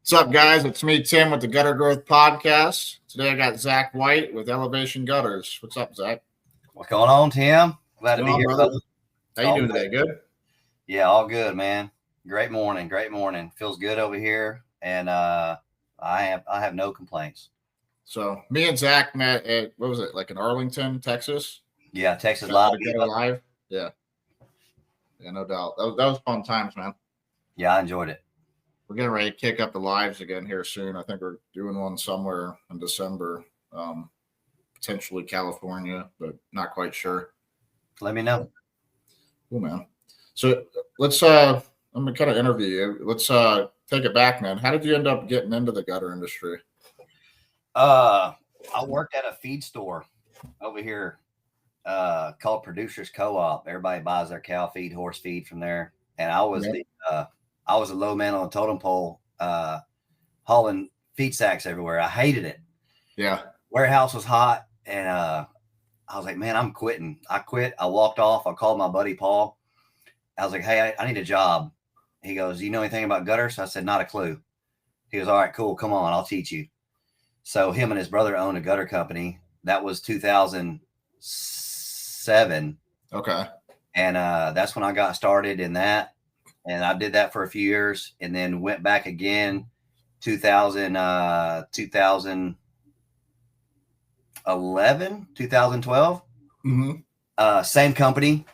What's up, guys? It's me, Tim, with the Gutter Growth Podcast. Today I got Zach White with Elevation Gutters. What's up, Zach? What's going on, Tim? Glad to be here, brother. How you doing today? Good? Yeah, all good, man. Great morning. Feels good over here, and I have no complaints. So me and Zach met at, what was it, like in Arlington, Texas? Yeah, Texas Live. Live. Yeah, no doubt. That was fun times, man. Yeah, I enjoyed it. We're getting ready to kick up the lives again here soon. I think we're doing one somewhere in December, potentially California, but not quite sure. Let me know. Cool, man. So let's I'm gonna kind of interview you. Let's take it back, man. How did you end up getting into the gutter industry? I worked at a feed store over here called Producers Co-op. Everybody buys their cow feed, horse feed from there, and I was I was a low man on a totem pole, hauling feed sacks everywhere. I hated it. Yeah. Warehouse was hot, and I was like, man, I'm quitting. I quit. I walked off. I called my buddy Paul. I was like, hey, I need a job. He goes, do you know anything about gutters? I said, not a clue. He goes, all right, cool. Come on, I'll teach you. So him and his brother owned a gutter company. That was 2007. Okay. And that's when I got started in that. And I did that for a few years, and then went back again 2011, 2012. Mm-hmm. Same company,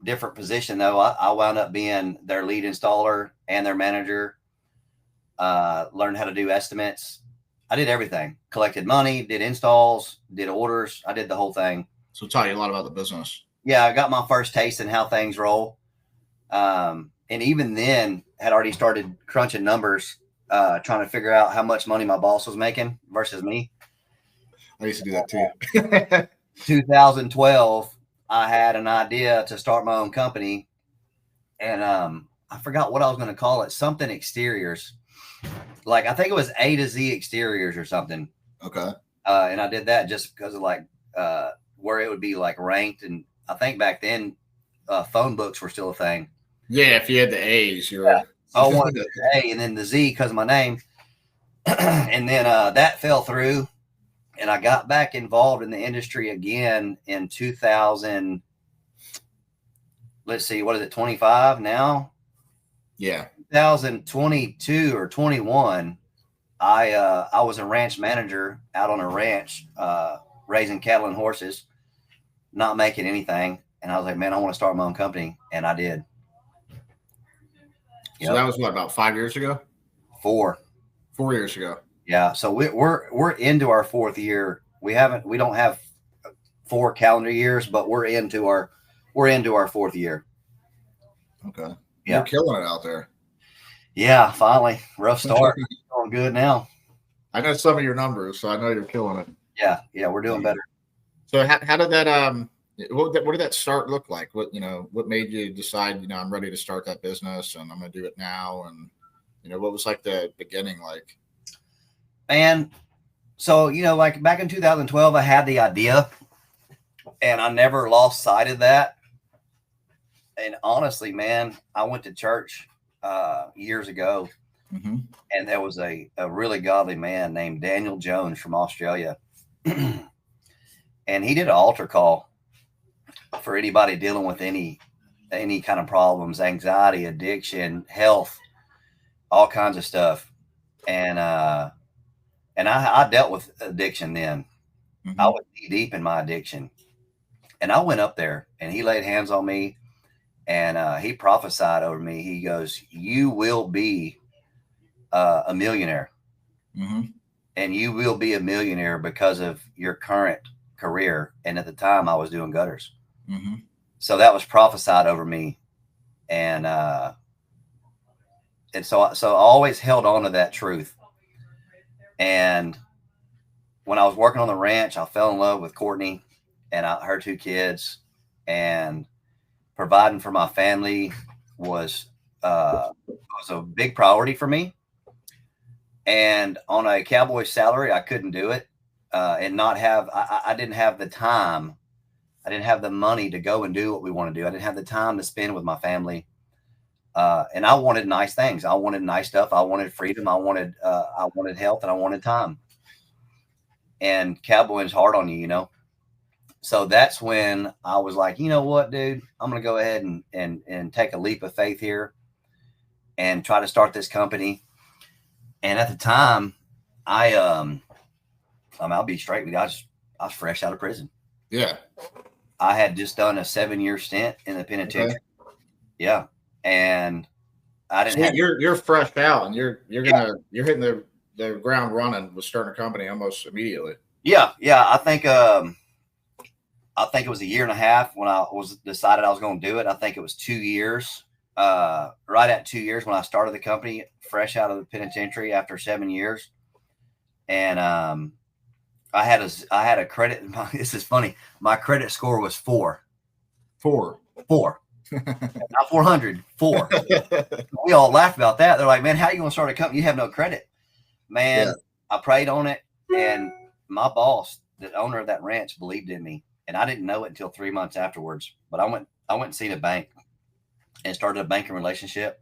different position though. I wound up being their lead installer and their manager. Learned how to do estimates. I did everything. Collected money, did installs, did orders. I did the whole thing. So taught you a lot about the business. Yeah, I got my first taste in how things roll. And even then had already started crunching numbers, trying to figure out how much money my boss was making versus me. I used to do that too. 2012, I had an idea to start my own company, and I forgot what I was going to call it. Something exteriors. Like, I think it was A to Z exteriors or something. Okay. And I did that just because of like where it would be like ranked. And I think back then phone books were still a thing. Yeah, if you had the A's, you were. Yeah. I wanted the A and then the Z because of my name. And then that fell through, and I got back involved in the industry again in 2000. Let's see, what is it, 25 now? Yeah. 2022 or 21, I was a ranch manager out on a ranch, raising cattle and horses, not making anything. And I was like, man, I want to start my own company. And I did. So that was what, about 5 years ago? 4 years ago. Yeah. So we're into our 4th year. We don't have 4 calendar years, but we're into our 4th year. Okay. Yeah. You're killing it out there. Yeah. Finally. Rough start. Going good now. I know some of your numbers, so I know you're killing it. Yeah. Yeah. We're doing better. So how did that, what did that start look like? What made you decide, I'm ready to start that business and I'm going to do it now? And, what was like the beginning like? And so, like back in 2012, I had the idea and I never lost sight of that. And honestly, man, I went to church years ago, mm-hmm. and there was a really godly man named Daniel Jones from Australia. And he did an altar call for anybody dealing with any kind of problems, anxiety, addiction, health, all kinds of stuff. And I dealt with addiction then. Mm-hmm. I was deep in my addiction. And I went up there and he laid hands on me and he prophesied over me. He goes, you will be a millionaire. Mm-hmm. And you will be a millionaire because of your current career. And at the time I was doing gutters. Mm-hmm. So that was prophesied over me. And so I always held on to that truth. And when I was working on the ranch, I fell in love with Courtney and her 2 kids, and providing for my family was a big priority for me. And on a cowboy salary, I couldn't do it, and not have, I didn't have the time. I didn't have the money to go and do what we want to do. I didn't have the time to spend with my family. And I wanted nice things. I wanted nice stuff. I wanted freedom. I wanted health, and I wanted time. And cowboying's hard on you, you know? So that's when I was like, you know what, dude, I'm going to go ahead and take a leap of faith here and try to start this company. And at the time, I'll be straight with you. I was fresh out of prison. Yeah. I had just done a 7-year stint in the penitentiary. Okay. Yeah. And I didn't have, you're fresh out, and you're hitting the ground running with starting a company almost immediately. Yeah. Yeah. I think it was a year and a half when I decided I was going to do it. I think it was 2 years, right at 2 years when I started the company, fresh out of the penitentiary after 7 years. And, I had a credit. This is funny. My credit score was 4. Not 400, 4. We all laughed about that. They're like, man, how are you going to start a company? You have no credit. Man, yeah. I prayed on it, and my boss, the owner of that ranch, believed in me. And I didn't know it until 3 months afterwards. But I went and seen a bank and started a banking relationship.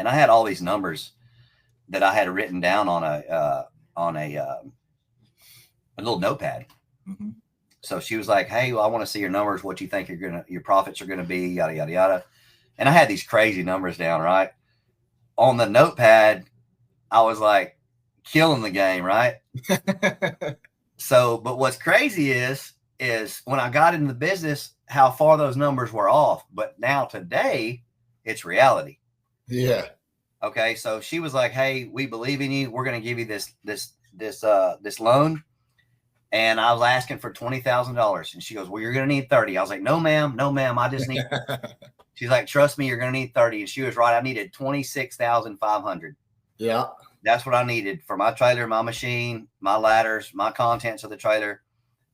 I had all these numbers that I had written down on a little notepad. Mm-hmm. So she was like, "Hey, well, I want to see your numbers. What you think your profits are gonna be, yada yada yada." And I had these crazy numbers down, right? On the notepad, I was like killing the game, right? So, but what's crazy is when I got into the business, how far those numbers were off. But now today, it's reality. Yeah. Okay, so she was like, "Hey, we believe in you. We're going to give you this loan." And I was asking for $20,000, and she goes, "Well, you're going to need 30." I was like, "No, ma'am, I just need." She's like, "Trust me, you're going to need 30." And she was right. I needed 26,500. Yeah, that's what I needed for my trailer, my machine, my ladders, my contents of the trailer,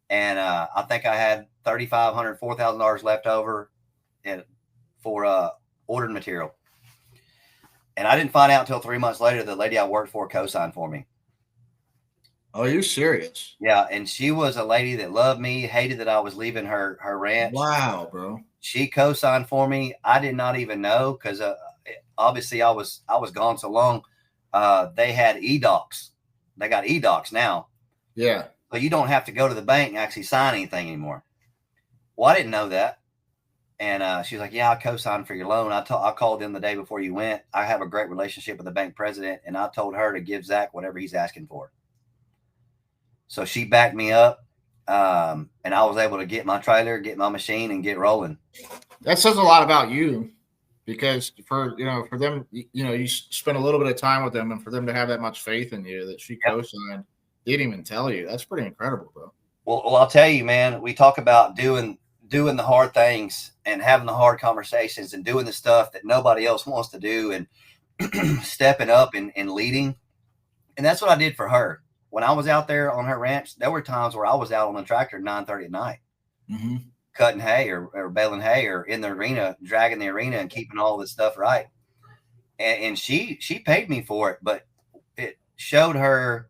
and I think I had $3,500, $4,000 left over for ordered material. And I didn't find out until 3 months later the lady I worked for co-signed for me. Oh, are you serious? Yeah, and she was a lady that loved me, hated that I was leaving her ranch. Wow, bro. She co-signed for me. I did not even know because obviously I was gone so long. They had e-docs. They got e-docs now. Yeah. But you don't have to go to the bank and actually sign anything anymore. Well, I didn't know that. And she was like, "Yeah, I co-signed for your loan." I called them the day before you went. I have a great relationship with the bank president, and I told her to give Zach whatever he's asking for. So she backed me up, and I was able to get my trailer, get my machine, and get rolling. That says a lot about you, because for them, you spent a little bit of time with them, and for them to have that much faith in you that she co-signed, didn't even tell you. That's pretty incredible, bro. Well, I'll tell you, man. We talk about doing the hard things and having the hard conversations and doing the stuff that nobody else wants to do and stepping up and leading. And that's what I did for her. When I was out there on her ranch, there were times where I was out on the tractor at 9:30 at night, mm-hmm. cutting hay or baling hay or in the arena, dragging the arena and keeping all this stuff right. And she paid me for it, but it showed her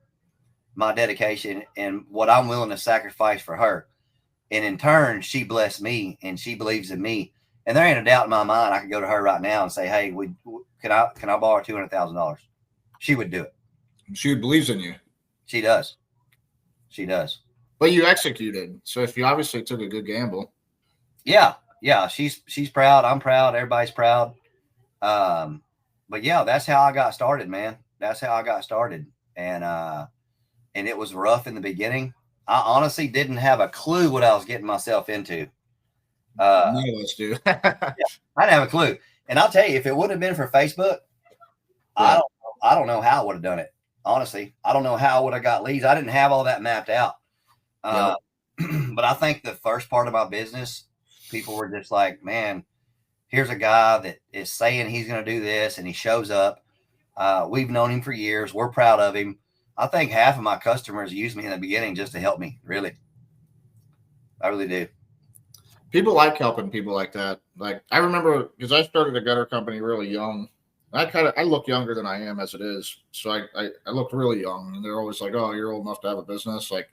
my dedication and what I'm willing to sacrifice for her. And in turn, she blessed me and she believes in me. And there ain't a doubt in my mind. I could go to her right now and say, hey, can I borrow $200,000? She would do it. She believes in you. She does. She does. But you executed. So if you obviously took a good gamble. Yeah. Yeah. She's proud. I'm proud. Everybody's proud. But yeah, that's how I got started, man. That's how I got started. And it was rough in the beginning. I honestly didn't have a clue what I was getting myself into. None of us do. Yeah, I didn't have a clue. And I'll tell you, if it wouldn't have been for Facebook, yeah. I don't know how I would have done it. Honestly, I don't know how I would have got leads. I didn't have all that mapped out. But I think the first part of my business, people were just like, man, here's a guy that is saying he's going to do this, and he shows up. We've known him for years. We're proud of him. I think half of my customers used me in the beginning just to help me. Really. I really do. People like helping people like that. Like, I remember, because I started a gutter company really young. I look younger than I am as it is. So I looked really young, and they're always like, oh, you're old enough to have a business. Like,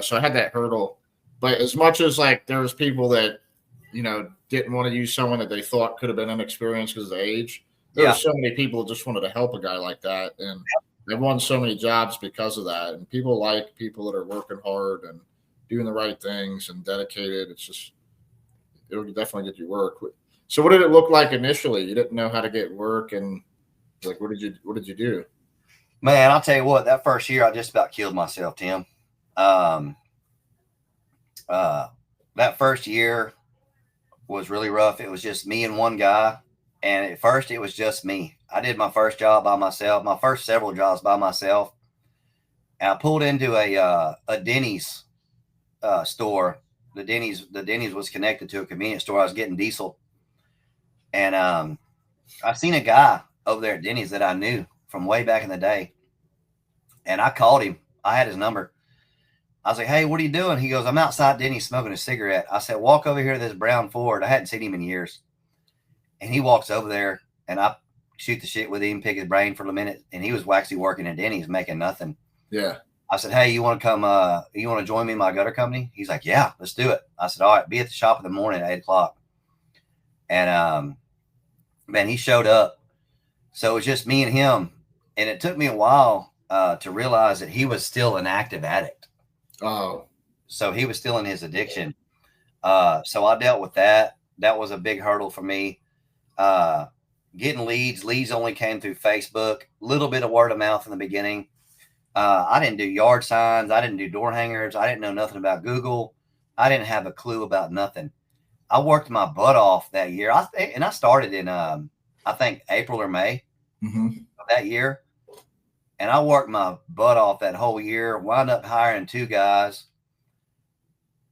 so I had that hurdle. But as much as like there was people that, didn't want to use someone that they thought could have been inexperienced because of the age, there were so many people that just wanted to help a guy like that. And they've won so many jobs because of that. And people like people that are working hard and doing the right things and dedicated. It's just, it'll definitely get you work. So what did it look like initially? You didn't know how to get work, and like, what did you do? Man, I'll tell you what, that first year I just about killed myself, Tim. That first year was really rough. It was just me and one guy. And at first it was just me. I did my first job by myself, my first several jobs by myself. And I pulled into a Denny's store. The Denny's was connected to a convenience store. I was getting diesel. And I seen a guy over there at Denny's that I knew from way back in the day. And I called him. I had his number. I was like, hey, what are you doing? He goes, I'm outside Denny's smoking a cigarette. I said, walk over here to this brown Ford. I hadn't seen him in years. And he walks over there, and I shoot the shit with him, pick his brain for a minute. And he was actually working at Denny's making nothing. Yeah. I said, hey, you want to come, you want to join me in my gutter company? He's like, yeah, let's do it. I said, all right, be at the shop in the morning at 8 o'clock. And, man, he showed up. So it was just me and him. And it took me a while to realize that he was still an active addict. Oh. So he was still in his addiction. So I dealt with that. That was a big hurdle for me. Getting leads only came through Facebook, a little bit of word of mouth in the beginning. I didn't do yard signs. I didn't do door hangers. I didn't know nothing about Google. I didn't have a clue about nothing. I worked my butt off that year. I started in, I think April or May of that year. And I worked my butt off that whole year, wound up hiring 2 guys.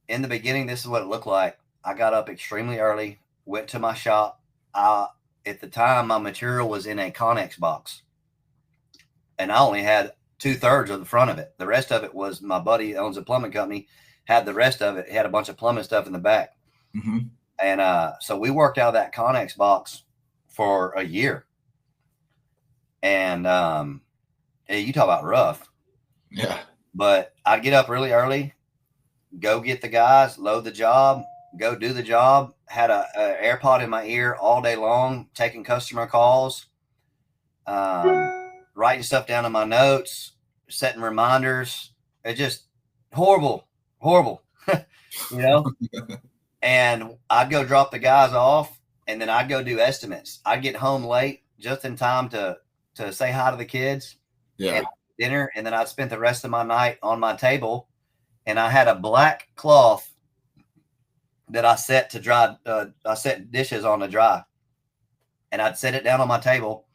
In the beginning, this is what it looked like. I got up extremely early, went to my shop. At the time, my material was in a Connex box. And I only had 2/3 of the front of it. The rest of it was my buddy owns a plumbing company, had the rest of it. He had a bunch of plumbing stuff in the back. And so we worked out of that Connex box for a year. And you talk about rough. Yeah. But I'd get up really early, go get the guys, load the job, go do the job, had a AirPod in my ear all day long, taking customer calls, writing stuff down in my notes, setting reminders. It just horrible, And I'd go drop the guys off, and then I'd go do estimates. I'd get home late just in time to say hi to the kids. Yeah. And dinner, and then I'd spend the rest of my night on my table, and I had a black cloth that I set to dry. I set dishes on to dry, and I'd set it down on my table.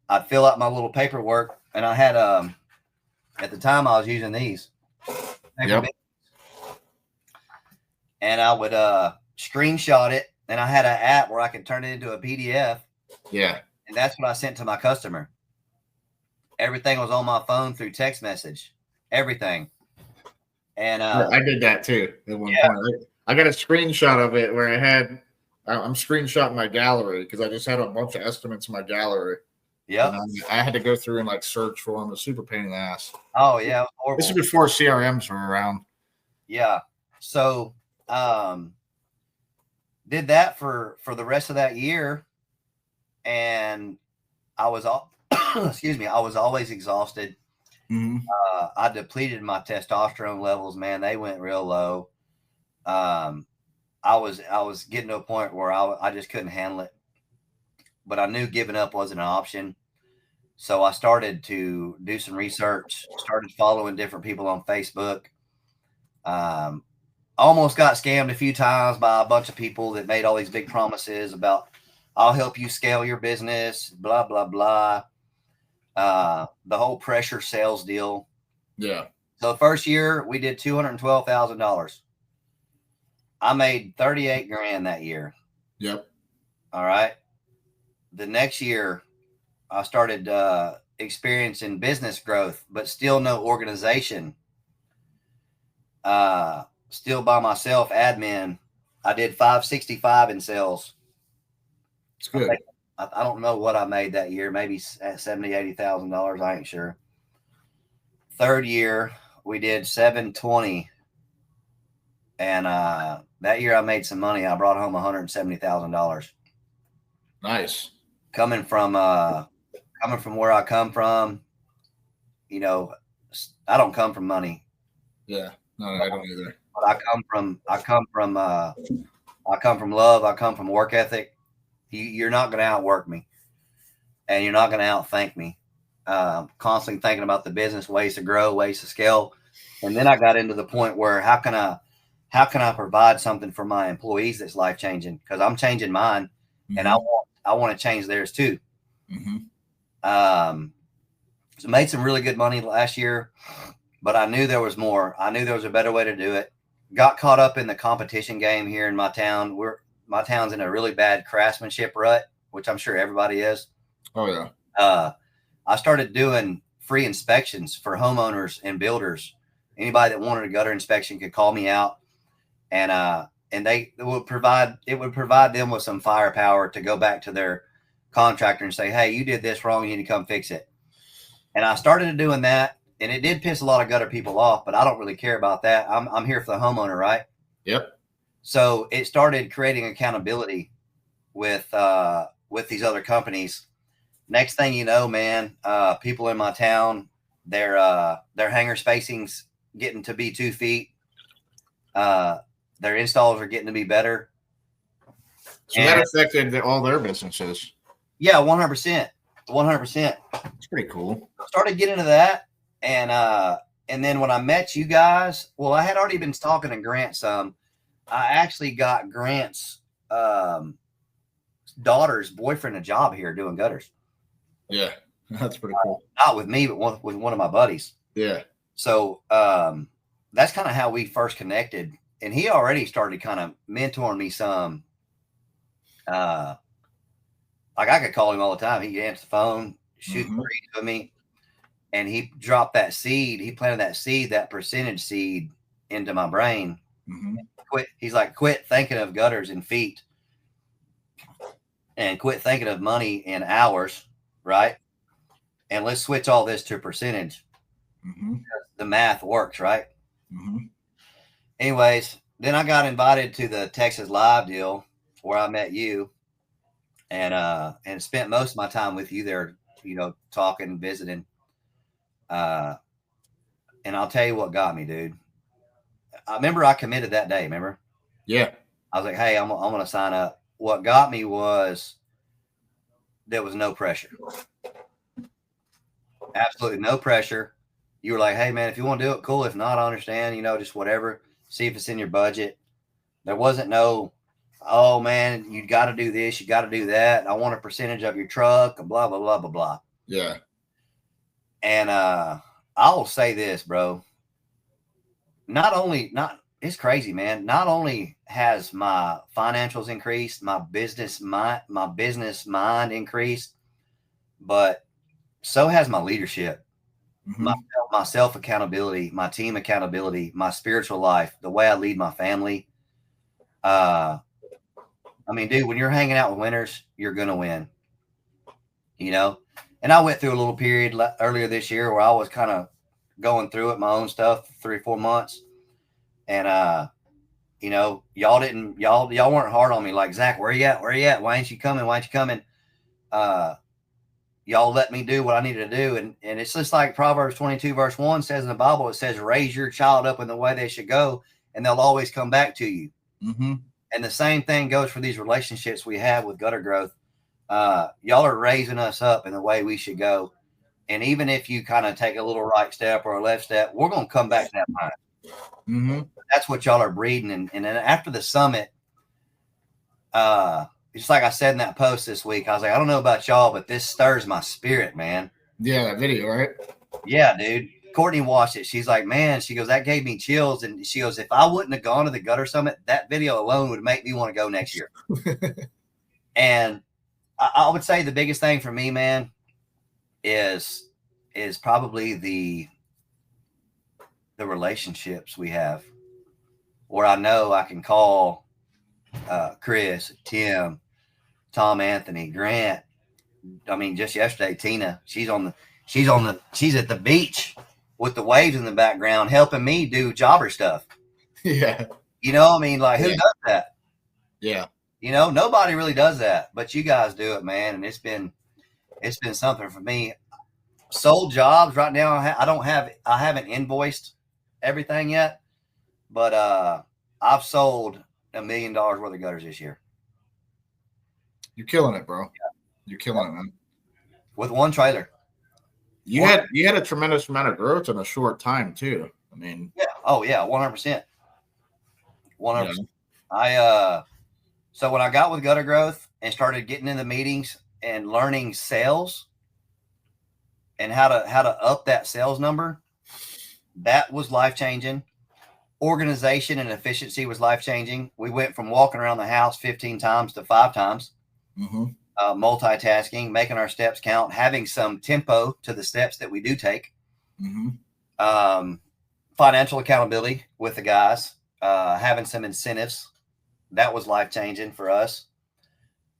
I'd fill out my little paperwork, and I had at the time I was using these. Yep. And I would screenshot it, and I had an app where I could turn it into a PDF. Yeah. And that's what I sent to my customer. Everything was on my phone through text message. Everything. And I did that too at one point. I got a screenshot of it where I'm screenshotting my gallery because I just had a bunch of estimates in my gallery. Yeah. I had to go through and like search for them. It was super pain in the ass. Oh yeah. This is before CRMs were around. Yeah. So Did that for the rest of that year, and I was all excuse me, I was always exhausted. I depleted my testosterone levels, man. They went real low. I was getting to a point where I just couldn't handle it, but I knew giving up wasn't an option. So I started to do some research, started following different people on Facebook. Almost got scammed a few times by a bunch of people that made all these big promises about, I'll help you scale your business, blah, blah, blah. The whole pressure sales deal. Yeah. So the first year we did $212,000. I made 38 grand that year. Yep. All right. The next year I started experiencing business growth, but still no organization. Still by myself, admin. I did 565 in sales. It's good. I don't know what I made that year. Maybe $70,000, $80,000. I ain't sure. Third year, we did 720. And that year I made some money. I brought home $170,000. Nice. Coming from where I come from, you know, I don't come from money. Yeah. No, I don't either. But I come from love. I come from work ethic. You're not going to outwork me, and you're not going to outthink me. Constantly thinking about the business, ways to grow, ways to scale. And then I got into the point where how can I provide something for my employees that's life changing? Because I'm changing mine, and I want to change theirs too. So made some really good money last year, but I knew there was more. I knew there was a better way to do it. Got caught up in the competition game here in my town. My town's in a really bad craftsmanship rut, which I'm sure everybody is. Oh yeah. I started doing free inspections for homeowners and builders. Anybody that wanted a gutter inspection could call me out, and it would provide them with some firepower to go back to their contractor and say, hey, you did this wrong, you need to come fix it. And I started doing that, and it did piss a lot of gutter people off, but I don't really care about that. I'm here for the homeowner, right? Yep. So it started creating accountability with these other companies. Next thing you know, man, people in my town, their hanger spacing's getting to be 2 feet. Their installs are getting to be better. So that affected all their businesses. Yeah, 100%. 100%. It's pretty cool. Started getting into that, and then when I met you guys, well, I had already been talking to Grant some. I actually got Grant's daughter's boyfriend a job here doing gutters. Yeah, that's pretty cool. Not with me, but with one of my buddies. Yeah. So that's kind of how we first connected, and he already started kind of mentoring me some. Like I could call him all the time. He'd answer the phone, shoot threes with me, and he dropped that seed. He planted that seed, that percentage seed, into my brain. He's like, quit thinking of gutters in feet, and quit thinking of money in hours, right? And let's switch all this to percentage. The math works, right? Anyways, then I got invited to the Texas Live deal where I met you, and spent most of my time with you there, talking, visiting. And I'll tell you what got me, dude. I remember I committed that day. Remember? Yeah. I was like, hey, I'm going to sign up. What got me was there was no pressure. Absolutely no pressure. You were like, hey, man, if you want to do it, cool. If not, I understand, just whatever. See if it's in your budget. There wasn't no, oh, man, you got to do this. You got to do that. I want a percentage of your truck, blah, blah, blah, blah, blah. Yeah. And I'll say this, bro. It's crazy, man. Not only has my financials increased, my business mind increased, but so has my leadership, my self accountability, my team accountability, my spiritual life, the way I lead my family. I mean, dude, when you're hanging out with winners, you're gonna win. And I went through a little period earlier this year where I was kind of going through it, my own stuff, 3 or 4 months. And, You know, y'all weren't hard on me like, Zach, where you at? Where you at? Why ain't you coming? Why ain't you coming? Y'all let me do what I needed to do. And it's just like Proverbs 22 verse 1 says in the Bible, it says, raise your child up in the way they should go, and they'll always come back to you. Mm-hmm. And the same thing goes for these relationships we have with Gutter Growth. Y'all are raising us up in the way we should go. And even if you kind of take a little right step or a left step, we're going to come back to that line. Mm-hmm. That's what y'all are breeding. And then after the summit, just like I said in that post this week, I was like, I don't know about y'all, but this stirs my spirit, man. Yeah, that video, right? Yeah, dude. Courtney watched it. She's like, man, she goes, that gave me chills. And she goes, if I wouldn't have gone to the Gutter Summit, that video alone would make me want to go next year. And I would say the biggest thing for me, man, is probably the relationships we have, where I know I can call Chris, Tim, Tom, Anthony, Grant. I mean, just yesterday, Tina, she's at the beach with the waves in the background, helping me do jobber stuff. Yeah. You know, I mean, like, who does that? Yeah. You know, nobody really does that, but you guys do it, man. And it's been something for me. Sold jobs right now. I haven't invoiced everything yet, but I've sold $1 million worth of gutters this year. You're killing it, bro. Yeah. You're killing it, man. With one trailer. You had a tremendous amount of growth in a short time too. I mean, yeah. Oh yeah, 100%. 100%. So when I got with Gutter Growth and started getting in the meetings and learning sales and how to up that sales number, that was life-changing. Organization and efficiency was life-changing. We went from walking around the house 15 times to 5 times. Mm-hmm. Multitasking, making our steps count, having some tempo to the steps that we do take. Mm-hmm. Financial accountability with the guys, having some incentives. That was life-changing for us.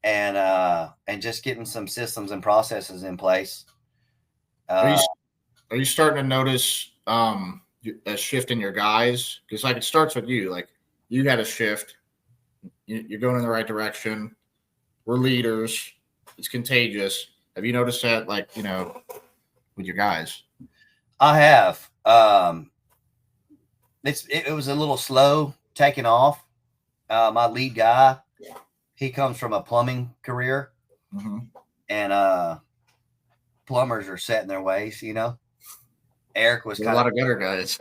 And just getting some systems and processes in place. Are you starting to notice a shift in your guys? Because like it starts with you. Like you had a shift. You're going in the right direction. We're leaders. It's contagious. Have you noticed that, like, you know, with your guys? I have. It was a little slow taking off. My lead guy, he comes from a plumbing career. Mm-hmm. And plumbers are set in their ways, you know. Eric was a lot of gutter guys.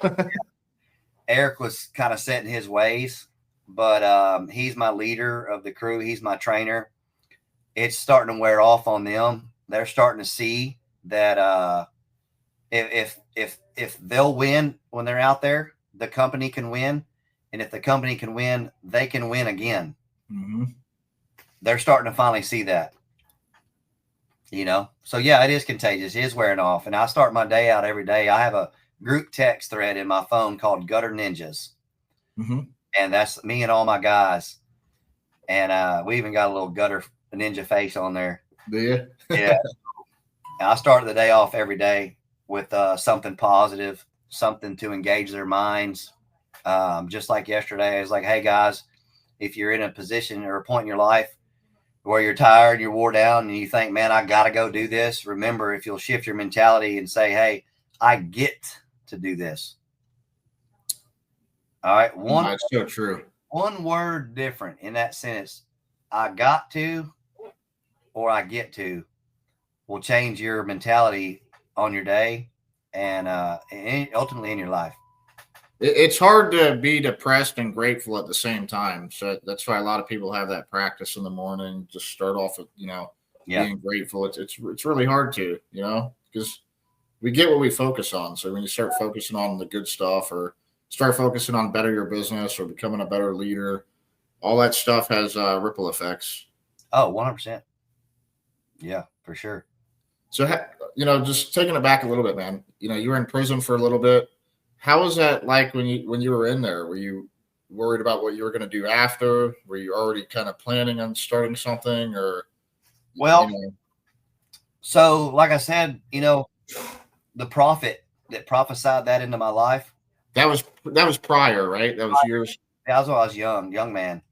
Eric was kind of set in his ways, but he's my leader of the crew. He's my trainer. It's starting to wear off on them. They're starting to see that if they'll win when they're out there, the company can win, and if the company can win, they can win again. Mm-hmm. They're starting to finally see that. You know, so yeah, it is contagious. It is wearing off, and I start my day out every day. I have a group text thread in my phone called Gutter Ninjas, mm-hmm. and that's me and all my guys. And we even got a little gutter ninja face on there. Do you? Yeah. And I start the day off every day with something positive, something to engage their minds. Just like yesterday, I was like, hey guys, if you're in a position or a point in your life where you're tired, you're wore down, and you think, man, I got to go do this. Remember, if you'll shift your mentality and say, hey, I get to do this. All right. That's so true. One word different in that sentence. I got to, or I get to, will change your mentality on your day and ultimately in your life. It's hard to be depressed and grateful at the same time. So that's why a lot of people have that practice in the morning. Just start off with, you know, being grateful. It's really hard to, you know, because we get what we focus on. So when you start focusing on the good stuff or start focusing on better your business or becoming a better leader, all that stuff has ripple effects. Oh, 100%. Yeah, for sure. So, you know, just taking it back a little bit, man, you know, you were in prison for a little bit. How was that like when you were in there? Were you worried about what you were going to do after? Were you already kind of planning on starting something or? Well, you know? So like I said, you know, the prophet that prophesied that into my life. That was prior, right? That was years. Yeah, I was when I was young man.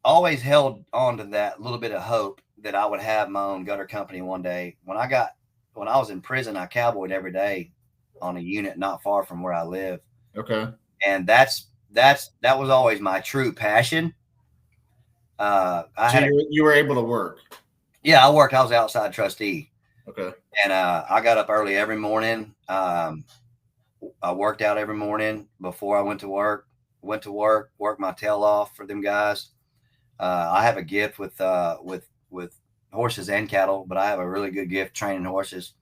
Always held on to that little bit of hope that I would have my own gutter company one day. When I was in prison, I cowboyed every day on a unit not far from where I live. Okay. And that was always my true passion. So you were able to work. Yeah, I worked. I was outside trustee. Okay. And I got up early every morning. I worked out every morning before I went to work. Worked my tail off for them guys. I have a gift with horses and cattle, but I have a really good gift training horses.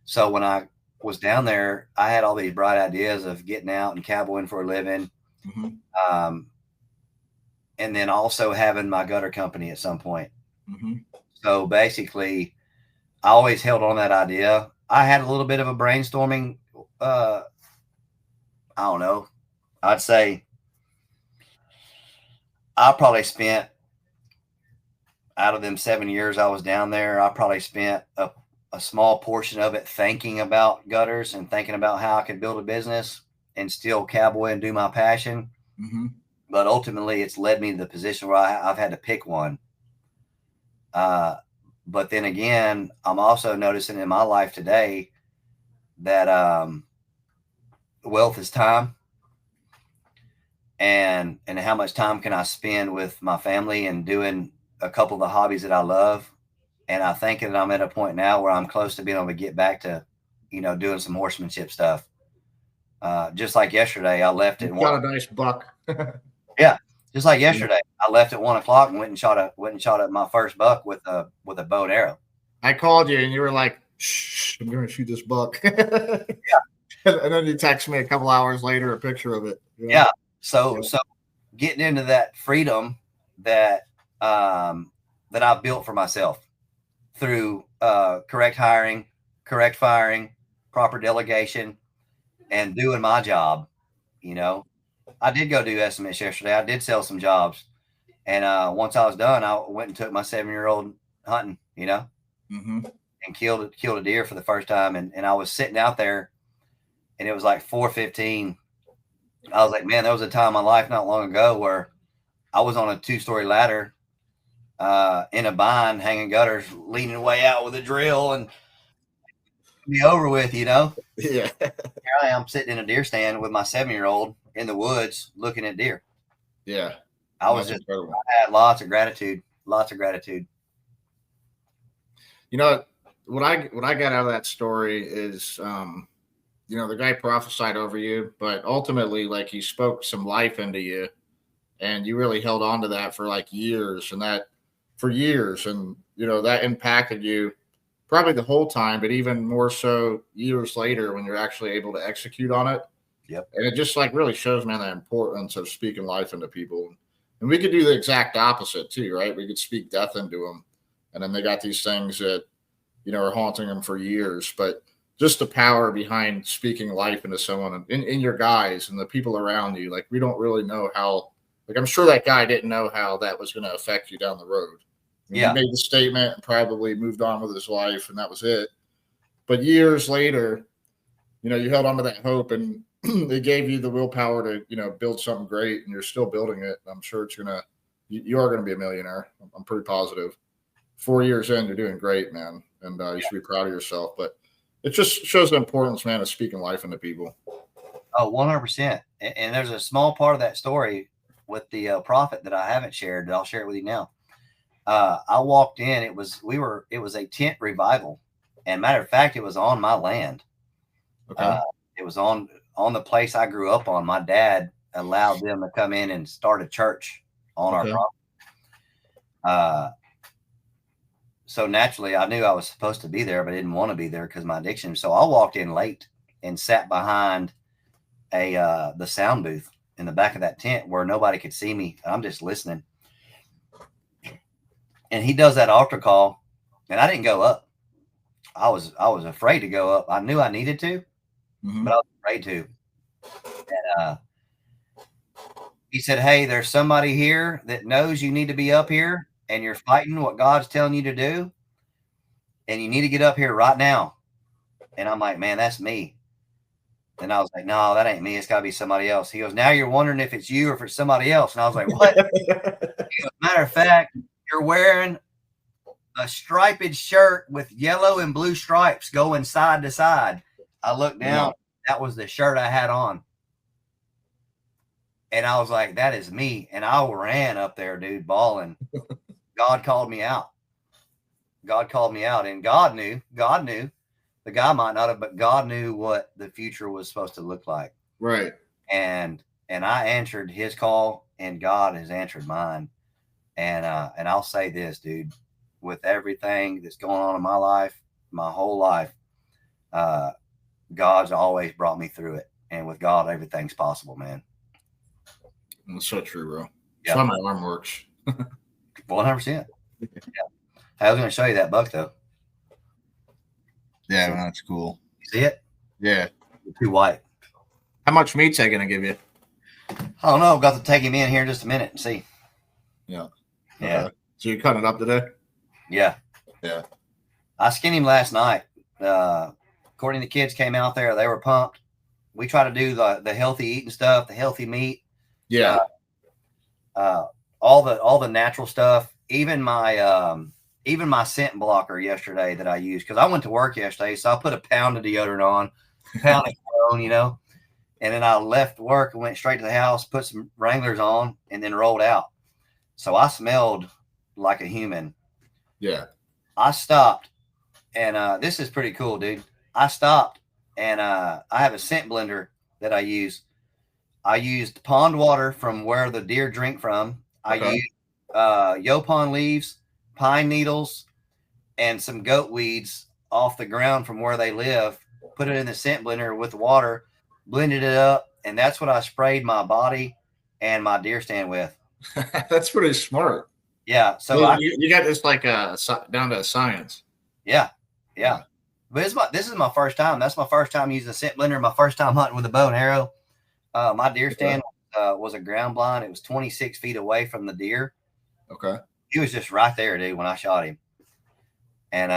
So when I was down there, I had all these bright ideas of getting out and cowboying for a living. Mm-hmm. And then also having my gutter company at some point. Mm-hmm. So basically, I always held on that idea. I had a little bit of a brainstorming. I don't know. I'd say I probably spent, out of them 7 years I was down there, I probably spent a small portion of it thinking about gutters and thinking about how I could build a business and still cowboy and do my passion. Mm-hmm. But ultimately, it's led me to the position where I've had to pick one. But then again, I'm also noticing in my life today that wealth is time. And how much time can I spend with my family and doing a couple of the hobbies that I love. And I think that I'm at a point now where I'm close to being able to get back to, doing some horsemanship stuff. Just like yesterday, I left at got a nice buck. Yeah. Just like yesterday, I left at 1 o'clock and went and shot at my first buck with a bow and arrow. I called you and you were like, "Shh, I'm going to shoot this buck." Yeah. And then you text me a couple hours later, a picture of it. Yeah. So getting into that freedom that I've built for myself through correct hiring, correct firing, proper delegation, and doing my job. I did go do estimates yesterday. I did sell some jobs, and once I was done, I went and took my 7-year-old hunting. Mm-hmm. And killed a deer for the first time, and I was sitting out there, and it was like 4:15. I was like, man, there was a time in my life not long ago where I was on a 2-story ladder in a bind, hanging gutters, leaning way out with a drill, and be over with, Yeah. Here I am sitting in a deer stand with my 7-year-old in the woods looking at deer. Yeah. I had lots of gratitude. Lots of gratitude. What I got out of that story is, the guy prophesied over you, but ultimately, like, he spoke some life into you, and you really held on to that for like years, and that impacted you probably the whole time, but even more so years later when you're actually able to execute on it. Yep. And it just like really shows, man, the importance of speaking life into people. And we could do the exact opposite too, right? We could speak death into them, and then they got these things that are haunting them for years. But just the power behind speaking life into someone in your guys and the people around you. Like, we don't really know how, like, I'm sure that guy didn't know how that was going to affect you down the road. He made the statement and probably moved on with his life, and that was it. But years later, you held on to that hope, and it gave you the willpower to, build something great, and you're still building it. I'm sure you are going to be a millionaire. I'm pretty positive. 4 years in, you're doing great, man. And you should be proud of yourself. But it just shows the importance, man, of speaking life into people. Oh, 100%. And there's a small part of that story with the prophet that I haven't shared that I'll share it with you now. I walked in, it was a tent revival. And matter of fact, it was on my land. Okay. It was on the place I grew up on. My dad allowed them to come in and start a church on our property. So naturally, I knew I was supposed to be there, but I didn't want to be there because of my addiction. So I walked in late and sat behind the sound booth in the back of that tent where nobody could see me. I'm just listening. And he does that altar call, and I didn't go up. I was afraid to go up. I knew I needed to, but I was afraid to. And he said, "Hey, there's somebody here that knows you need to be up here, and you're fighting what God's telling you to do, and you need to get up here right now." And I'm like, man, that's me. And I was like, no, that ain't me. It's got to be somebody else. He goes, now you're wondering if it's you or if it's somebody else. And I was like, what? Matter of fact, you're wearing a striped shirt with yellow and blue stripes going side to side. I looked down. Yeah. That was the shirt I had on. And I was like, that is me. And I ran up there, dude, bawling. God called me out. God called me out. And God knew. The guy might not have, but God knew what the future was supposed to look like. Right. And I answered his call, and God has answered mine. And I'll say this, dude, with everything that's going on in my life, my whole life, God's always brought me through it. And with God, everything's possible, man. That's so true, bro. Yeah. That's how my arm works. 100%. Yeah. I was going to show you that buck, though. Yeah, that's cool. You see it? Yeah. Too white. How much meat's I going to give you? I don't know. I've got to take him in here in just a minute and see. Yeah. Yeah. So you cut it up today? Yeah. Yeah. I skinned him last night. Courtney and the kids came out there. They were pumped. We try to do the healthy eating stuff, the healthy meat. Yeah. All the natural stuff. Even my scent blocker yesterday that I used, because I went to work yesterday, so I put a pound of deodorant on, pound of cologne, you know, and then I left work and went straight to the house, put some Wranglers on, and then rolled out. So I smelled like a human. Yeah. I stopped, and this is pretty cool, dude. I stopped, and I have a scent blender that I use. I used pond water from where the deer drink from. Okay. I used yopon leaves, pine needles, and some goat weeds off the ground from where they live, put it in the scent blender with water, blended it up, and that's what I sprayed my body and my deer stand with. That's pretty smart. Yeah. So you got this like down to science. Yeah. But this is my first time. That's my first time using a scent blender, my first time hunting with a bow and arrow. My deer stand was a ground blind. It was 26 feet away from the deer. Okay. He was just right there, dude, when I shot him. And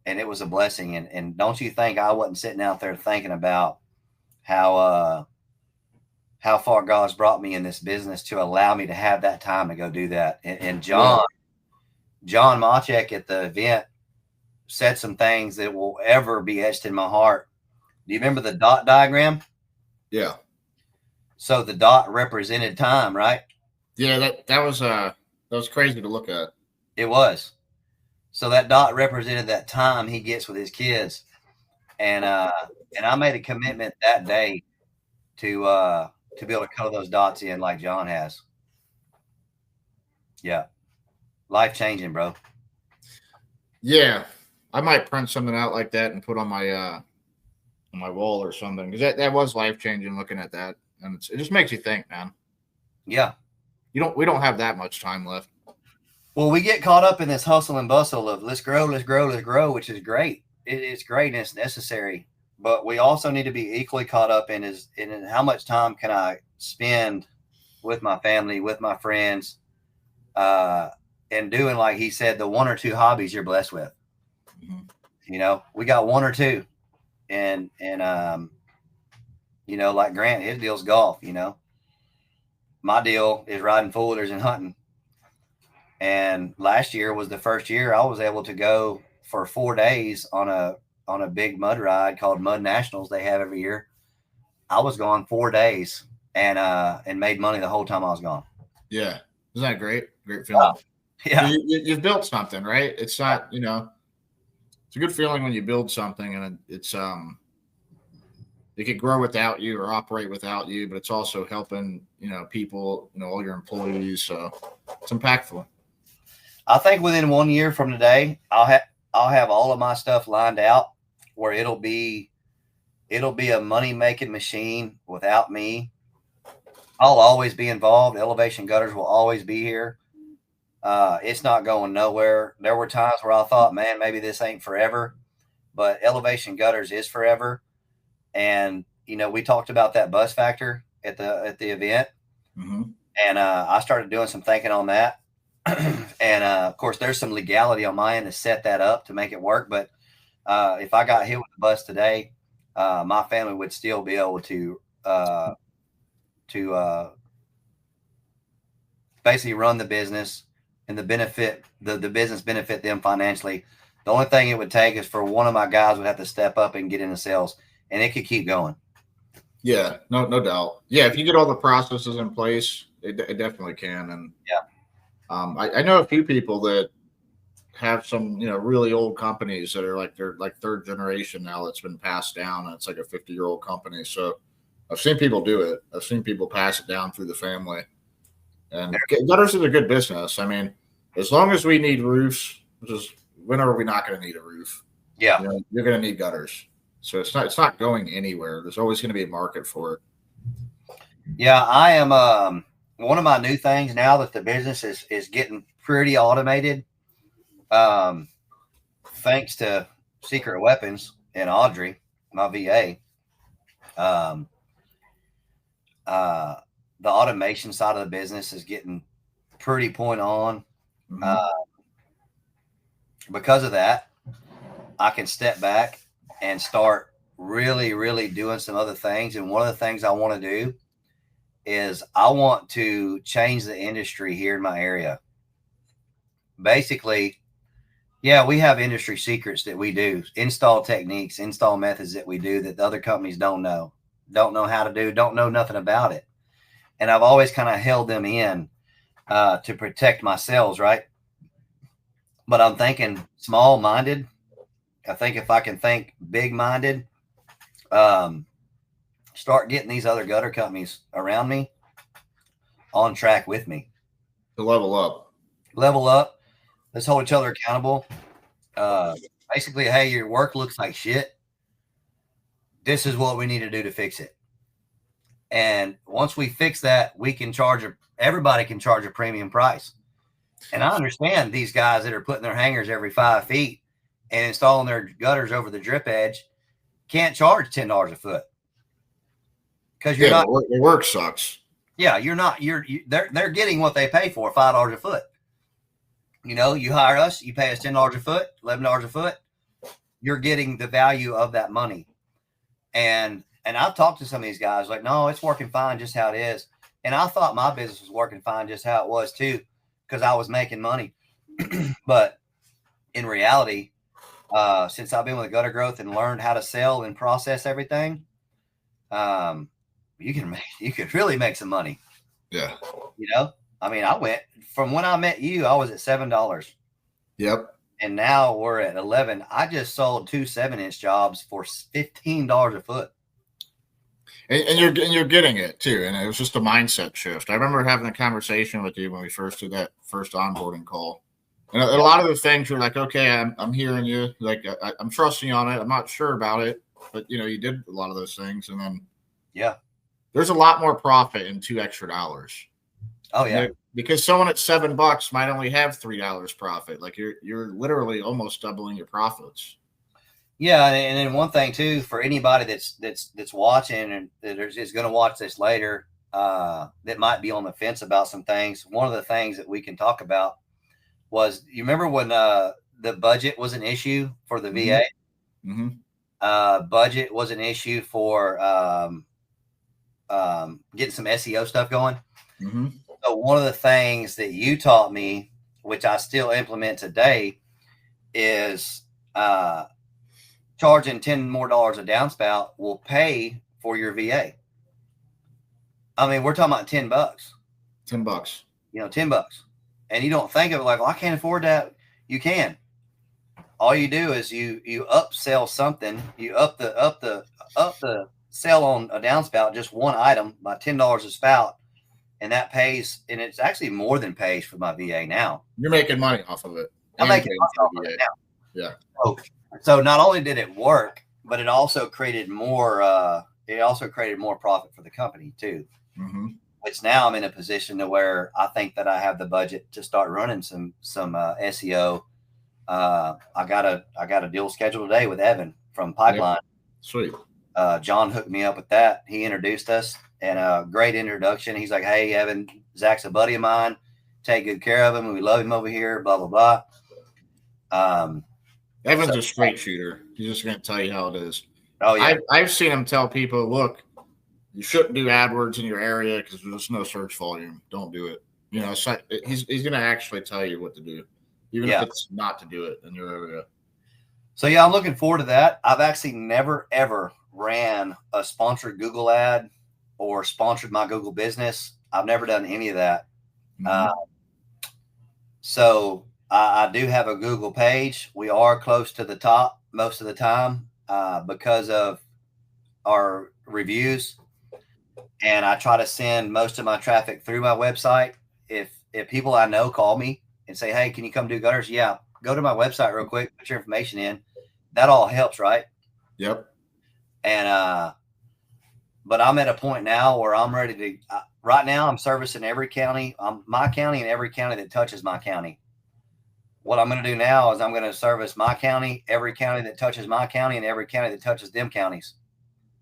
it was a blessing. And don't you think I wasn't sitting out there thinking about how far God's brought me in this business to allow me to have that time to go do that. And John Machek at the event said some things that will ever be etched in my heart. Do you remember the dot diagram? Yeah. So the dot represented time, right? Yeah, that was crazy to look at. It was. So that dot represented that time he gets with his kids. And I made a commitment that day to be able to color those dots in like John has. Yeah. Life changing, bro. Yeah. I might print something out like that and put on my wall or something, because that was life changing looking at that, and it just makes you think, man. Yeah. We don't have that much time left. Well, we get caught up in this hustle and bustle of let's grow, which is great. It's great and it's necessary, but we also need to be equally caught up in how much time can I spend with my family, with my friends, and doing, like he said, the one or two hobbies you're blessed with. Mm-hmm. You know, we got one or two, and you know, like Grant, his deal's golf. You know, my deal is riding four-wheelers and hunting. And last year was the first year I was able to go for 4 days on a big mud ride called Mud Nationals they have every year. I was gone 4 days and made money the whole time I was gone. Yeah, isn't that great? Great feeling. Yeah, you've built something, right? It's not, you know, it's a good feeling when you build something, and it's it could grow without you or operate without you, but it's also helping, you know, people, you know, all your employees. So it's impactful. I think within 1 year from today, I'll have all of my stuff lined out where it'll be a money making machine without me. I'll always be involved. Elevation Gutters will always be here. It's not going nowhere. There were times where I thought, man, maybe this ain't forever, but Elevation Gutters is forever. And, you know, we talked about that buzz factor at the event. Mm-hmm. And I started doing some thinking on that. And of course, there's some legality on my end to set that up to make it work. But if I got hit with the bus today, my family would still be able to basically run the business, and the business benefit them financially. The only thing it would take is for one of my guys would have to step up and get into sales, and it could keep going. Yeah, no doubt. Yeah, if you get all the processes in place, it definitely can. And yeah, I know a few people that have some, really old companies that are they're third generation now that's been passed down, and it's like a 50-year-old company. So I've seen people do it. I've seen people pass it down through the family. And gutters is a good business. I mean, as long as we need roofs, which is when are we not going to need a roof? Yeah, you're going to need gutters. So it's not going anywhere. There's always going to be a market for it. Yeah, I am. One of my new things now that the business is getting pretty automated, thanks to Secret Weapons and Audrey, my VA. The automation side of the business is getting pretty point on. Because of that, I can step back and start really, really doing some other things. And one of the things I want to do is I want to change the industry here in my area. Basically, yeah, we have industry secrets that we do, install techniques, install methods that we do that the other companies don't know how to do, don't know nothing about it. And I've always kind of held them in to protect my sales, right? But I'm thinking small-minded. I think if I can think big-minded, start getting these other gutter companies around me on track with me. To level up. Let's hold each other accountable. Basically, hey, your work looks like shit. This is what we need to do to fix it. And once we fix that, we can everybody can charge a premium price. And I understand these guys that are putting their hangers every 5 feet and installing their gutters over the drip edge can't charge $10 a foot. Because you're not, the work sucks. Yeah, they're getting what they pay for, $5 a foot. You hire us, you pay us $10 a foot, $11 a foot. You're getting the value of that money. And I've talked to some of these guys like, no, it's working fine just how it is. And I thought my business was working fine just how it was too, because I was making money. But in reality, since I've been with Gutter Growth and learned how to sell and process everything, you could really make some money. Yeah. I mean, I went from when I met you, I was at $7. Yep. And now we're at 11. I just sold 2 7-inch jobs for $15 a foot. And you're getting it too. And it was just a mindset shift. I remember having a conversation with you when we first did that first onboarding call. And a lot of the things you're like, okay, I'm hearing you. Like, I'm trusting you on it. I'm not sure about it, but you did a lot of those things. And then, yeah, there's a lot more profit in $2 extra. Oh yeah. Because someone at $7 might only have $3 profit. Like you're literally almost doubling your profits. Yeah, and then one thing too, for anybody that's watching and that is going to watch this later, that might be on the fence about some things. One of the things that we can talk about was, you remember when the budget was an issue for the VA? Mm-hmm. Budget was an issue for getting some SEO stuff going. Mm-hmm. So one of the things that you taught me, which I still implement today, is charging $10 more a downspout will pay for your VA. I mean, we're talking about $10. $10. $10. And you don't think of it like, well, I can't afford that. You can. All you do is you upsell something. You up the sell on a downspout, just one item, by $10 a spout. And that pays, and it's actually more than pays for my VA now. You're making money off of it. I'm making money off of it now. Yeah. So not only did it work, but it also created more. It also created more profit for the company too. Mm-hmm. Which now I'm in a position to where I think that I have the budget to start running some SEO. I got a deal scheduled today with Evan from Pipeline. Yep. Sweet. John hooked me up with that. He introduced us, and a great introduction. He's like, "Hey, Evan, Zach's a buddy of mine. Take good care of him. We love him over here." Blah blah blah. Evan's a straight shooter. He's just going to tell you how it is. Oh yeah. I've seen him tell people, look, you shouldn't do AdWords in your area because there's no search volume. Don't do it. You know, so he's going to actually tell you what to do, even if it's not to do it in your area. So yeah, I'm looking forward to that. I've actually never ever ran a sponsored Google ad or sponsored my Google business. I've never done any of that. So I do have a Google page. We are close to the top most of the time because of our reviews. And I try to send most of my traffic through my website. If people I know call me and say, hey, can you come do gutters? Yeah, go to my website real quick, put your information in. That all helps, right? Yep. And but I'm at a point now where I'm ready to right now I'm servicing every county, my county, and every county that touches my county. What I'm going to do now is I'm going to service my county, every county that touches my county, and every county that touches them counties.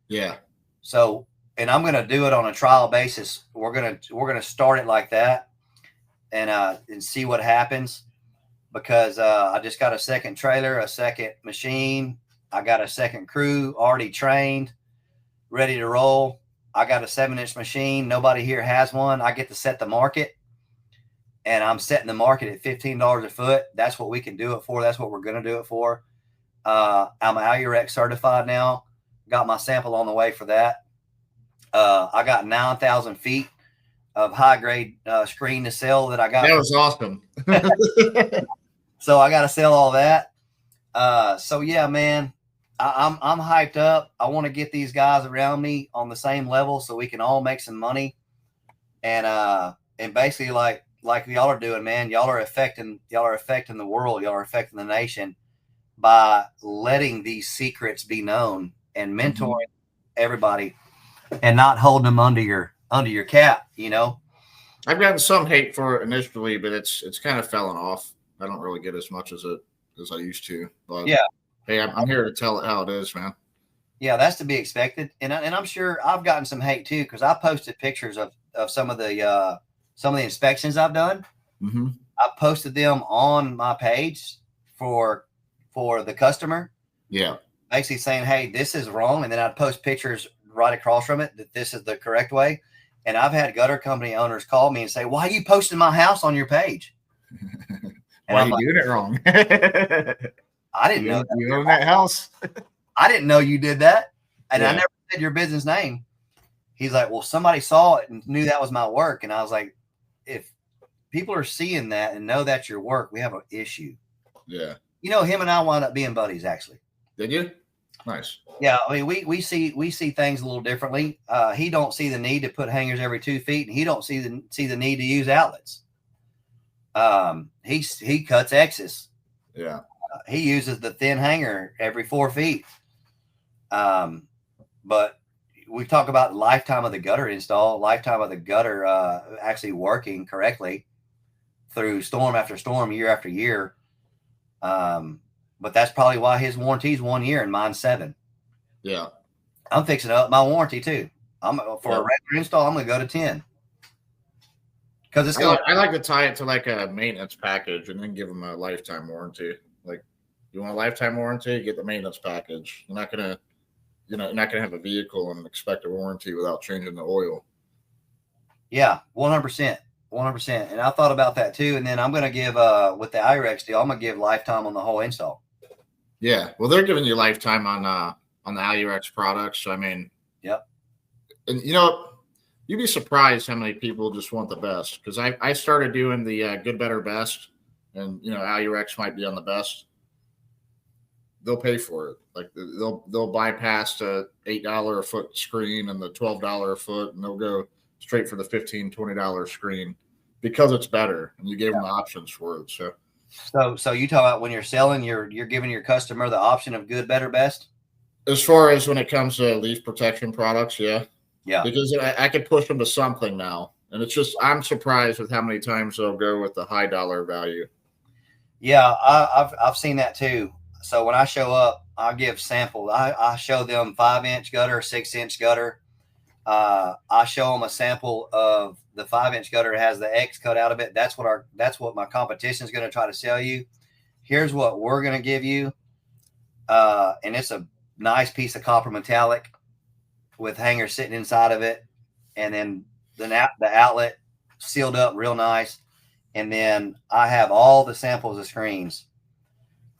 Yeah. So, and I'm going to do it on a trial basis. We're going to start it like that and see what happens, because I just got a second trailer, a second machine. I got a second crew already trained, ready to roll. I got a 7-inch machine. Nobody here has one. I get to set the market, and I'm setting the market at $15 a foot. That's what we can do it for. That's what we're going to do it for. I'm 𝐖𝐄'𝐑𝐄 certified now. Got my sample on the way for that. I got 9,000 feet of high grade screen to sell that I got. That was awesome. So I got to sell all that. So yeah, man, I'm hyped up. I want to get these guys around me on the same level so we can all make some money. And basically like y'all are doing, man, y'all are affecting the world. Y'all are affecting the nation by letting these secrets be known and mentoring everybody and not holding them under your cap, you know. I've gotten some hate for it initially, but it's kind of fallen off. I don't really get as much as I used to. But yeah, hey, I'm here to tell it how it is, man. Yeah, that's to be expected, and I'm sure I've gotten some hate too, because I posted pictures of some of the inspections I've done. Mm-hmm. I posted them on my page for the customer. Yeah, basically saying, hey, this is wrong, and then I'd post pictures right across from it that this is the correct way. And I've had gutter company owners call me and say, why are you posting my house on your page? Why are you doing it wrong? I didn't know you own that house. I didn't know you did that. And Yeah. I never said your business name. He's like, well, somebody saw it and knew that was my work. And I was like, if people are seeing that and know that's your work, we have an issue. Yeah. You know, him and I wound up being buddies, actually. Did you? Nice. Yeah, I mean, we see things a little differently. He don't see the need to put hangers every 2 feet, and he don't see the need to use outlets. He cuts X's. Yeah. He uses the thin hanger every 4 feet. But we talk about lifetime of the gutter install, lifetime of the gutter actually working correctly through storm after storm, year after year. But that's probably why his warranty is 1 year and mine's 7. Yeah. I'm fixing up my warranty too. A regular install, I'm going to go to 10. Because it's I like to tie it to like a maintenance package and then give them a lifetime warranty. Like, you want a lifetime warranty, get the maintenance package. You're not gonna have a vehicle and expect a warranty without changing the oil. Yeah, 100%. 100%. And I thought about that too. And then I'm going to give, with the 𝐖REX deal, I'm going to give lifetime on the whole install. Yeah. Well, they're giving you lifetime on the 𝐖REX products. So, I mean, yep. And you'd be surprised how many people just want the best. Because I started doing the good, better, best. And, 𝐖REX might be on the best. They'll pay for it. Like they'll bypass the $8 a foot screen and the $12 a foot, and they'll go straight for the $15, $20 screen because it's better, and you gave them the options for it. So you talk about when you're selling, you're giving your customer the option of good, better, best. As far as when it comes to leaf protection products, yeah, because I could push them to something now, and it's just I'm surprised with how many times they'll go with the high dollar value. Yeah, I've seen that too. So when I show up, I give samples. I show them 5-inch gutter, 6-inch gutter. I show them a sample of the 5-inch gutter. It has the X cut out of it. That's what my competition is going to try to sell you. Here's what we're going to give you. And it's a nice piece of copper metallic with hangers sitting inside of it, and then the outlet sealed up real nice. And then I have all the samples of screens.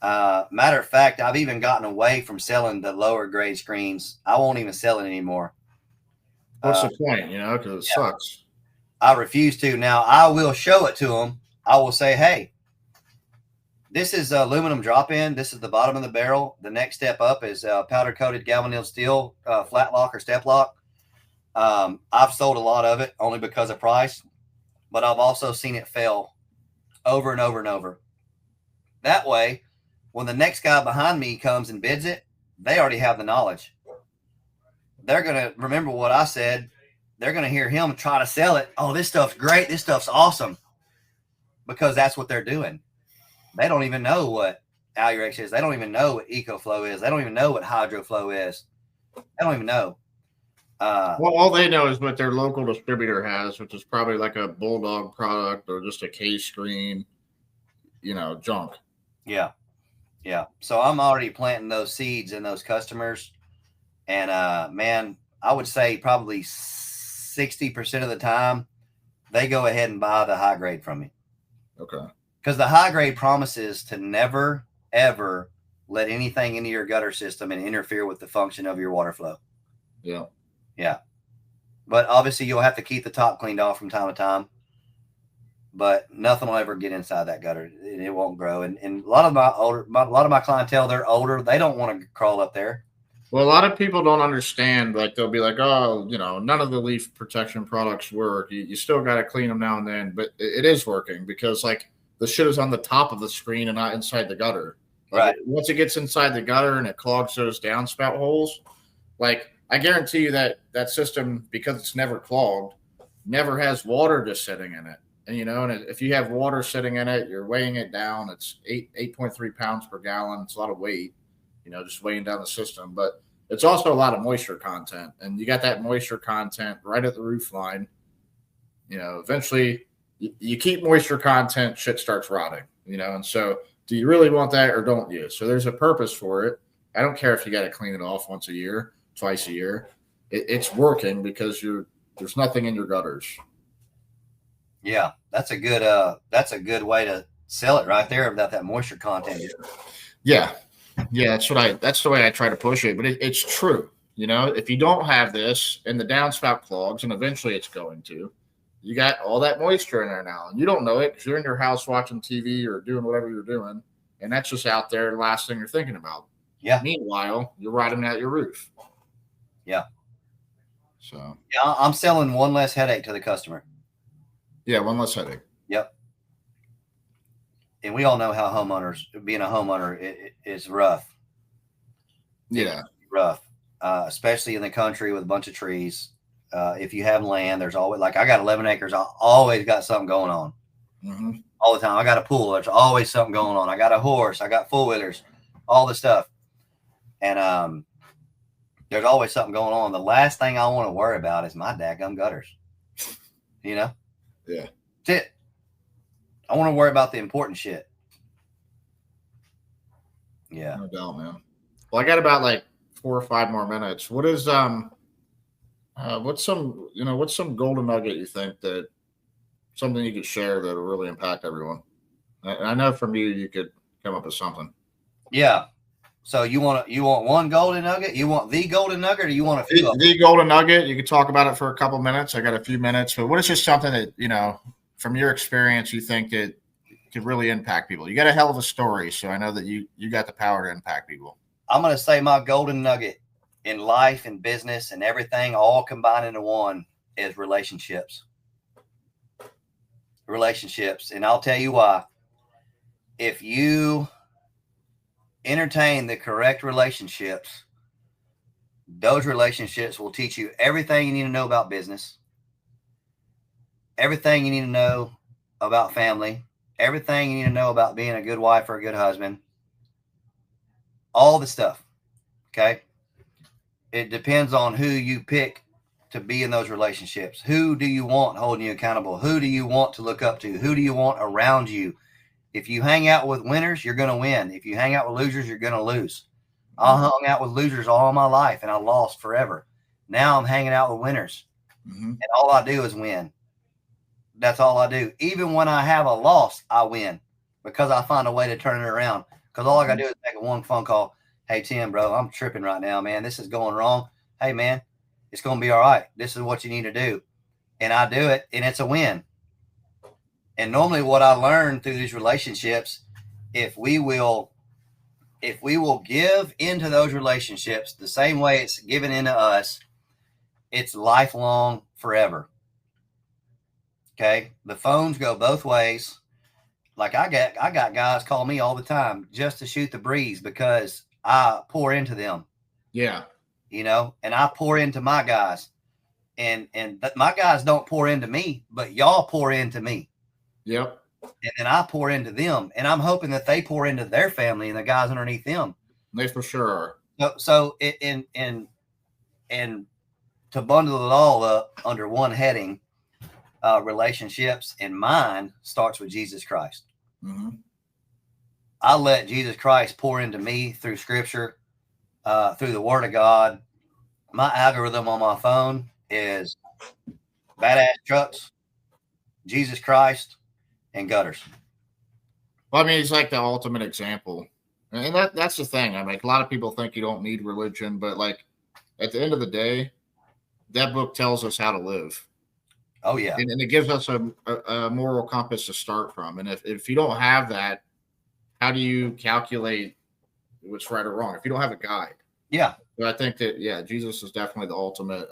Matter of fact, I've even gotten away from selling the lower grade screens. I won't even sell it anymore. What's the point? Because it sucks. I refuse to. Now, I will show it to them. I will say, hey, this is aluminum drop-in. This is the bottom of the barrel. The next step up is powder-coated galvanized steel, flat lock or step lock. I've sold a lot of it only because of price, but I've also seen it fail over and over and over. That way, when the next guy behind me comes and bids it, they already have the knowledge. They're going to remember what I said. They're going to hear him try to sell it. Oh, this stuff's great. This stuff's awesome. Because that's what they're doing. They don't even know what 𝐖𝐈𝐈𝐄 is. They don't even know what 𝐖𝐄'𝐑𝐄 is. They don't even know what HydroFlow is. They don't even know. Well, all they know is what their local distributor has, which is probably like a Bulldog product or just a case screen, junk. Yeah. Yeah. So I'm already planting those seeds in those customers. And, man, I would say probably 60% of the time they go ahead and buy the high grade from me. Okay. Because the high grade promises to never, ever let anything into your gutter system and interfere with the function of your water flow. Yeah. Yeah. But obviously you'll have to keep the top cleaned off from time to time. But nothing will ever get inside that gutter. It won't grow. And a lot of my clientele, they're older. They don't want to crawl up there. Well, a lot of people don't understand. Like, they'll be like, oh, none of the leaf protection products work. You still got to clean them now and then. But it is working because, like, the shit is on the top of the screen and not inside the gutter. Like, right. Once it gets inside the gutter and it clogs those downspout holes, like, I guarantee you that system, because it's never clogged, never has water just sitting in it. And, and if you have water sitting in it, you're weighing it down. It's 8.3 pounds per gallon. It's a lot of weight. Just weighing down the system, but it's also a lot of moisture content, and you got that moisture content right at the roof line. Eventually you keep moisture content, shit starts rotting, and so do you really want that or don't you? So there's a purpose for it. I don't care if you got to clean it off once a year, twice a year. It's working because there's nothing in your gutters. Yeah, that's a good way to sell it right there without that moisture content. Yeah. Yeah, that's the way I try to push it, but it's true. If you don't have this and the downspout clogs, and eventually it's going to, you got all that moisture in there now, and you don't know it because you're in your house watching TV or doing whatever you're doing, and that's just out there, the last thing you're thinking about. Yeah. Meanwhile, you're rotting out your roof. Yeah. So. Yeah, I'm selling one less headache to the customer. Yeah, one less headache. Yep. And we all know how being a homeowner is rough. Yeah. It's rough, especially in the country with a bunch of trees. If you have land, there's always, like, I got 11 acres. I always got something going on. Mm-hmm. All the time. I got a pool. There's always something going on. I got a horse. I got four-wheelers, all the stuff. And there's always something going on. The last thing I want to worry about is my daggum gutters. Yeah. That's it. I want to worry about the important shit. Yeah. No doubt, man. Well, I got about like 4 or 5 more minutes. What is what's some golden nugget you think that something you could share that will really impact everyone? And I know from you could come up with something. Yeah. So you want one golden nugget? You want the golden nugget, or you want a few? The golden nugget. You could talk about it for a couple minutes. I got a few minutes, but what is just something that from your experience, you think that could really impact people? You got a hell of a story, so I know that you got the power to impact people. I'm going to say my golden nugget in life and business and everything all combined into one is relationships. Relationships. And I'll tell you why. If you entertain the correct relationships, those relationships will teach you everything you need to know about business, everything you need to know about family, everything you need to know about being a good wife or a good husband, all the stuff. Okay. It depends on who you pick to be in those relationships. Who do you want holding you accountable? Who do you want to look up to? Who do you want around you? If you hang out with winners, you're going to win. If you hang out with losers, you're going to lose. I hung out with losers all my life and I lost forever. Now I'm hanging out with winners. And all I do is win. That's all I do. Even when I have a loss, I win because I find a way to turn it around. Because all I got to do is make one phone call. Hey, Tim, bro, I'm tripping right now, man. This is going wrong. Hey, man, it's going to be all right. This is what you need to do. And I do it, and it's a win. And normally what I learned through these relationships, if we will give into those relationships the same way it's given into us, it's lifelong forever. Okay. The phones go both ways. Like I got guys call me all the time just to shoot the breeze because I pour into them. Yeah. You know, and I pour into my guys and my guys don't pour into me, but y'all pour into me. Yep. And then I pour into them, and I'm hoping that they pour into their family and the guys underneath them. They for sure are. So and to bundle it all up under one heading, relationships, and mine starts with Jesus Christ. I let Jesus Christ pour into me through Scripture, through the Word of God. My algorithm on my phone is badass trucks, Jesus Christ, and gutters. Well, I mean, he's like the ultimate example. And that's the thing. I mean, a lot of people think you don't need religion, but like at the end of the day, that book tells us how to live. Oh, yeah. And it gives us a moral compass to start from. And if you don't have that, how do you calculate what's right or wrong? If you don't have a guide. Yeah. So I think that, yeah, Jesus is definitely the ultimate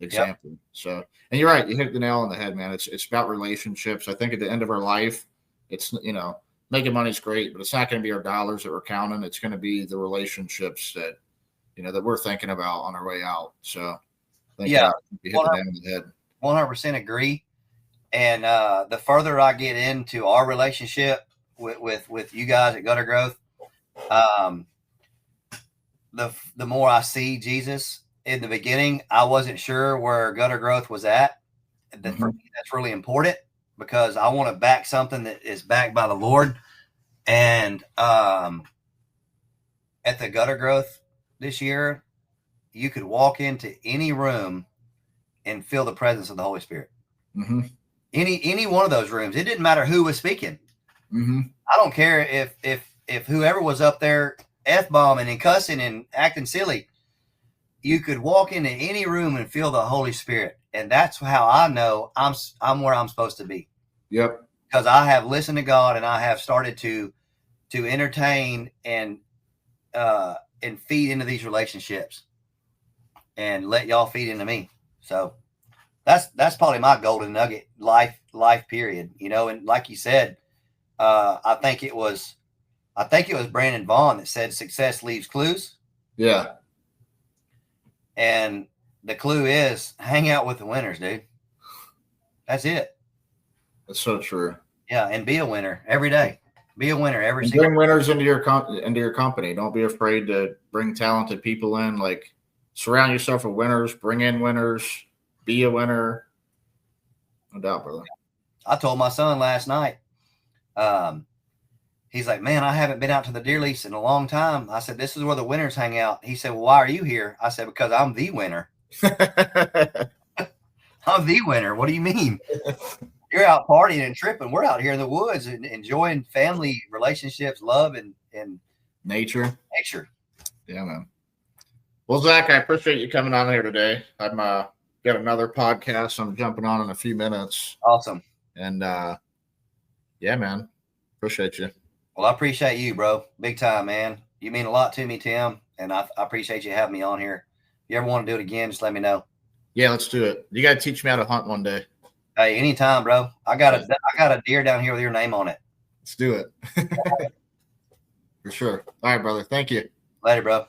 example. Yep. So, and you're right. You hit the nail on the head, man. It's about relationships. I think at the end of our life, it's, you know, making money's great, but it's not going to be our dollars that we're counting. It's going to be the relationships that, you know, that we're thinking about on our way out. So I think yeah, you hit the nail on the head. 100% agree. And the further I get into our relationship with you guys at Gutter Growth, the more I see Jesus. In the beginning, I wasn't sure where Gutter Growth was at. For me, that's really important because I want to back something that is backed by the Lord. And at the Gutter Growth this year, you could walk into any room and feel the presence of the Holy Spirit. Any one of those rooms. It didn't matter who was speaking. I don't care if whoever was up there F-bombing and cussing and acting silly. You could walk into any room and feel the Holy Spirit. And that's how I know I'm where I'm supposed to be. Yep. Because I have listened to God and I have started to entertain and feed into these relationships and let y'all feed into me. So that's probably my golden nugget life period, you know. And like you said, I think it was Brandon Vaughn that said success leaves clues. Yeah. And the clue is hang out with the winners, dude. That's it. That's so true. Yeah, and be a winner every day. Be a winner every single day. Bring winners into your company. Don't be afraid to bring talented people in. Like, surround yourself with winners. Bring in winners. Be a winner. No doubt, brother. I told my son last night. He's like, man, I haven't been out to the deer lease in a long time. I said, this is where the winners hang out. He said, well, why are you here? I said, because I'm the winner. I'm the winner. What do you mean? You're out partying and tripping. We're out here in the woods and enjoying family relationships, love, and nature. Yeah, man. Well, Zach, I appreciate you coming on here today. I'm got another podcast I'm jumping on in a few minutes. Awesome. And yeah, man. Appreciate you. Well, I appreciate you, bro. Big time, man. You mean a lot to me, Tim, and I appreciate you having me on here. If you ever want to do it again, just let me know. Yeah, let's do it. You got to teach me how to hunt one day. Hey, anytime, bro. I got a deer down here with your name on it. Let's do it. For sure. All right, brother. Thank you. Later, bro.